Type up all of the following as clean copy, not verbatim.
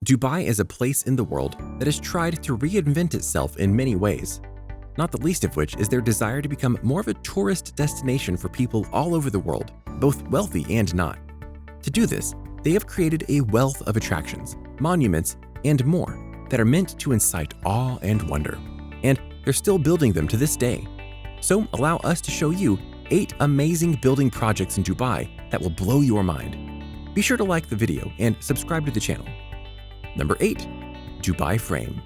Dubai is a place in the world that has tried to reinvent itself in many ways, not the least of which is their desire to become more of a tourist destination for people all over the world, both wealthy and not. To do this, they have created a wealth of attractions, monuments, and more that are meant to incite awe and wonder, and they're still building them to this day. So allow us to show you 8 amazing building projects in Dubai that will blow your mind. Be sure to like the video and subscribe to the channel. Number 8. Dubai Frame.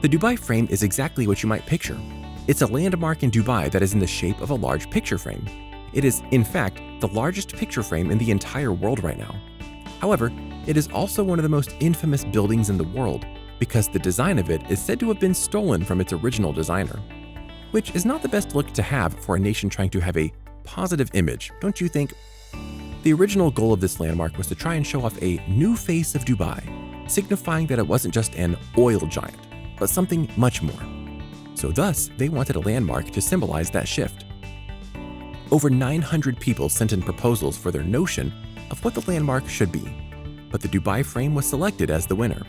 The Dubai Frame is exactly what you might picture. It's a landmark in Dubai that is in the shape of a large picture frame. It is, in fact, the largest picture frame in the entire world right now. However, it is also one of the most infamous buildings in the world because the design of it is said to have been stolen from its original designer, which is not the best look to have for a nation trying to have a positive image, don't you think? The original goal of this landmark was to try and show off a new face of Dubai, signifying that it wasn't just an oil giant, but something much more. So thus, they wanted a landmark to symbolize that shift. Over 900 people sent in proposals for their notion of what the landmark should be, but the Dubai Frame was selected as the winner.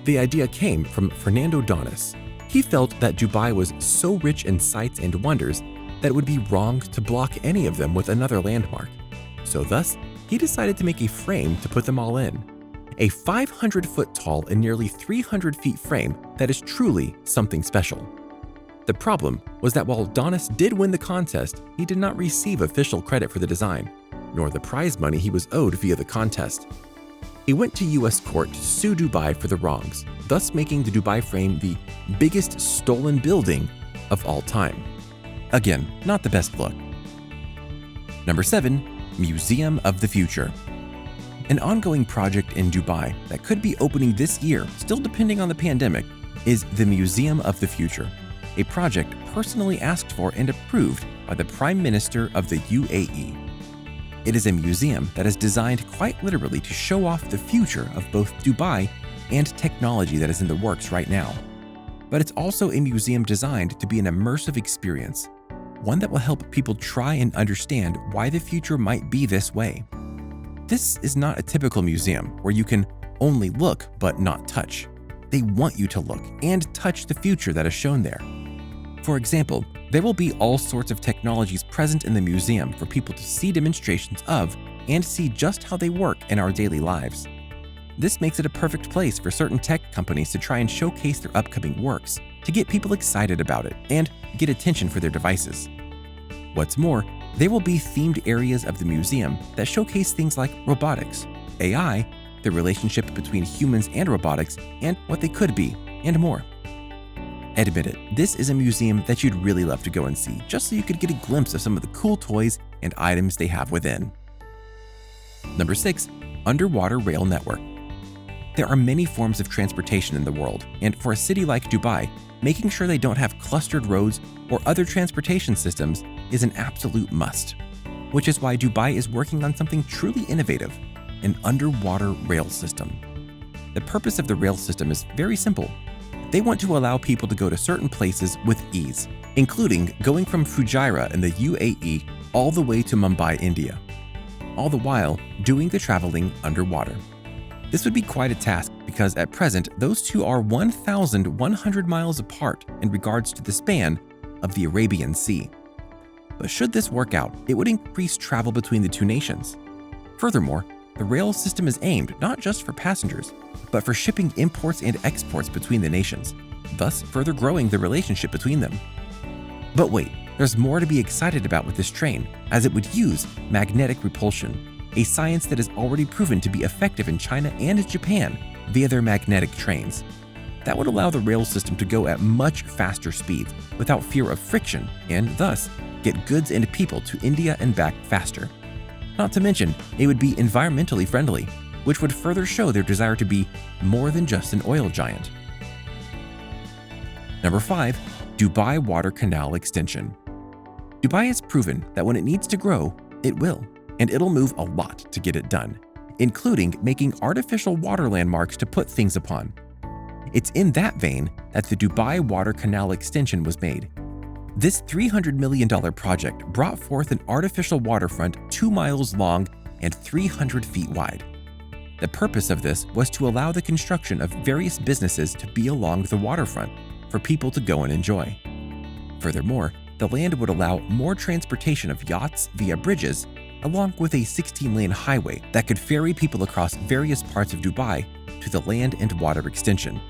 The idea came from Fernando Donis. He felt that Dubai was so rich in sights and wonders that it would be wrong to block any of them with another landmark. So thus, he decided to make a frame to put them all in. A 500-foot tall and nearly 300 feet frame that is truly something special. The problem was that while Donis did win the contest, he did not receive official credit for the design, nor the prize money he was owed via the contest. He went to US court to sue Dubai for the wrongs, thus making the Dubai Frame the biggest stolen building of all time. Again, not the best look. Number 7. Museum of the Future. An ongoing project in Dubai that could be opening this year, still depending on the pandemic, is the Museum of the Future, a project personally asked for and approved by the Prime Minister of the UAE. It is a museum that is designed quite literally to show off the future of both Dubai and technology that is in the works right now. But it's also a museum designed to be an immersive experience, one that will help people try and understand why the future might be this way. This is not a typical museum where you can only look but not touch. They want you to look and touch the future that is shown there. For example, there will be all sorts of technologies present in the museum for people to see demonstrations of and see just how they work in our daily lives. This makes it a perfect place for certain tech companies to try and showcase their upcoming works, to get people excited about it and get attention for their devices. What's more, there will be themed areas of the museum that showcase things like robotics, AI, the relationship between humans and robotics, and what they could be, and more. Admit it, this is a museum that you'd really love to go and see, just so you could get a glimpse of some of the cool toys and items they have within. Number 6. Underwater Rail Network. There are many forms of transportation in the world, and for a city like Dubai, making sure they don't have clustered roads or other transportation systems is an absolute must, which is why Dubai is working on something truly innovative, an underwater rail system. The purpose of the rail system is very simple. They want to allow people to go to certain places with ease, including going from Fujairah in the UAE all the way to Mumbai, India, all the while doing the traveling underwater. This would be quite a task because at present, those two are 1,100 miles apart in regards to the span of the Arabian Sea. But should this work out, it would increase travel between the two nations. Furthermore, the rail system is aimed not just for passengers, but for shipping imports and exports between the nations, thus further growing the relationship between them. But wait, there's more to be excited about with this train, as it would use magnetic repulsion, a science that is already proven to be effective in China and Japan via their magnetic trains. That would allow the rail system to go at much faster speeds without fear of friction and thus get goods and people to India and back faster. Not to mention, it would be environmentally friendly, which would further show their desire to be more than just an oil giant. Number 5. Dubai Water Canal Extension. Dubai has proven that when it needs to grow, it will, and it'll move a lot to get it done, including making artificial water landmarks to put things upon. It's in that vein that the Dubai Water Canal Extension was made. This $300 million project brought forth an artificial waterfront 2 miles long and 300 feet wide. The purpose of this was to allow the construction of various businesses to be along the waterfront for people to go and enjoy. Furthermore, the land would allow more transportation of yachts via bridges, along with a 16-lane highway that could ferry people across various parts of Dubai to the land and water extension.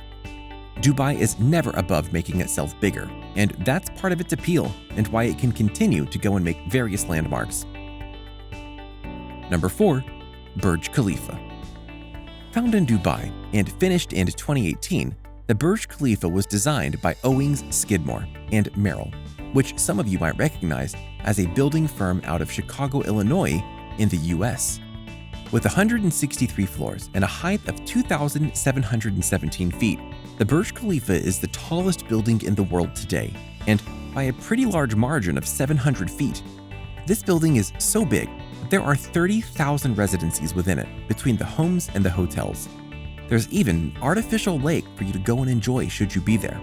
Dubai is never above making itself bigger, and that's part of its appeal and why it can continue to go and make various landmarks. Number 4. Burj Khalifa. Found in Dubai and finished in 2018, the Burj Khalifa was designed by Owings Skidmore and Merrill, which some of you might recognize as a building firm out of Chicago, Illinois, in the US. With 163 floors and a height of 2,717 feet, the Burj Khalifa is the tallest building in the world today, and by a pretty large margin of 700 feet. This building is so big that there are 30,000 residencies within it, between the homes and the hotels. There's even an artificial lake for you to go and enjoy should you be there.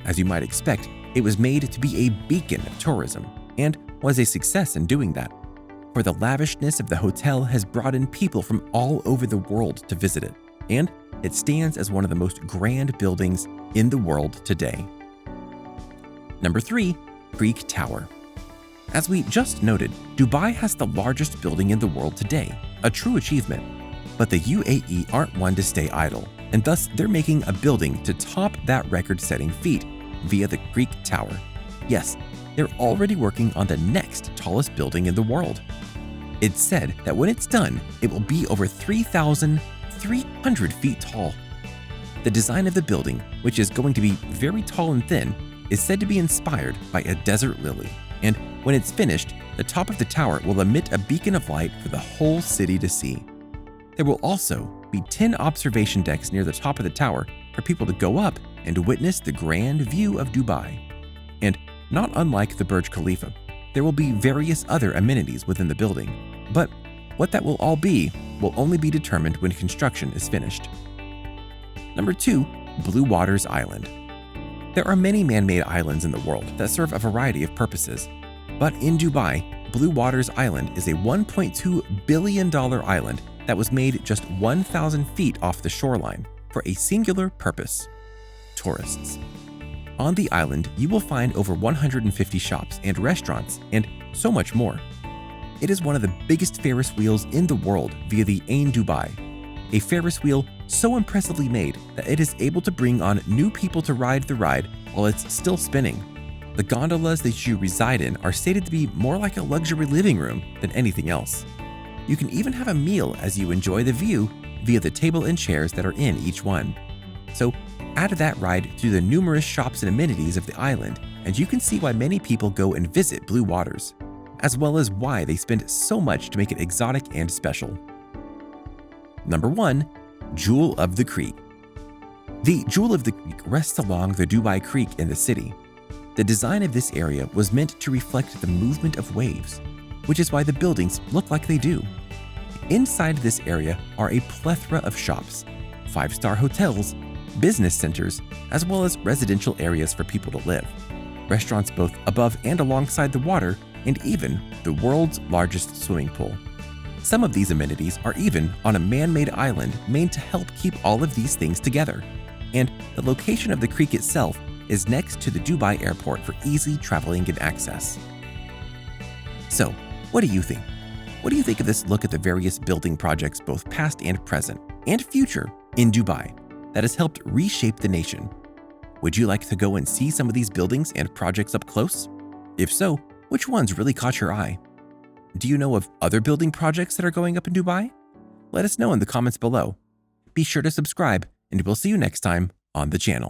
As you might expect, it was made to be a beacon of tourism, and was a success in doing that, for the lavishness of the hotel has brought in people from all over the world to visit it, and it stands as one of the most grand buildings in the world today. Number 3. Creek Tower. As we just noted, Dubai has the largest building in the world today, a true achievement. But the UAE aren't one to stay idle, and thus they're making a building to top that record-setting feat via the Creek Tower. Yes, they're already working on the next tallest building in the world. It's said that when it's done, it will be over 3,300 feet tall. The design of the building, which is going to be very tall and thin, is said to be inspired by a desert lily, and when it's finished, the top of the tower will emit a beacon of light for the whole city to see. There will also be 10 observation decks near the top of the tower for people to go up and witness the grand view of Dubai. And not unlike the Burj Khalifa, there will be various other amenities within the building, but what that will all be will only be determined when construction is finished. Number 2. Blue Waters Island. There are many man-made islands in the world that serve a variety of purposes, but in Dubai, Blue Waters Island is a $1.2 billion island that was made just 1,000 feet off the shoreline for a singular purpose: tourists. On the island, you will find over 150 shops and restaurants and so much more. It is one of the biggest Ferris wheels in the world via the Ain Dubai, a Ferris wheel so impressively made that it is able to bring on new people to ride the ride while it's still spinning. The gondolas that you reside in are stated to be more like a luxury living room than anything else. You can even have a meal as you enjoy the view via the table and chairs that are in each one. So add that ride to the numerous shops and amenities of the island, and you can see why many people go and visit Blue Waters, as well as why they spend so much to make it exotic and special. Number 1. Jewel of the Creek. The Jewel of the Creek rests along the Dubai Creek in the city. The design of this area was meant to reflect the movement of waves, which is why the buildings look like they do. Inside this area are a plethora of shops, 5-star hotels, business centers, as well as residential areas for people to live, restaurants both above and alongside the water, and even the world's largest swimming pool. Some of these amenities are even on a man-made island made to help keep all of these things together. And the location of the creek itself is next to the Dubai airport for easy traveling and access. So, what do you think? What do you think of this look at the various building projects, both past and present, and future, in Dubai that has helped reshape the nation? Would you like to go and see some of these buildings and projects up close? If so, which ones really caught your eye? Do you know of other building projects that are going up in Dubai? Let us know in the comments below. Be sure to subscribe, and we'll see you next time on the channel.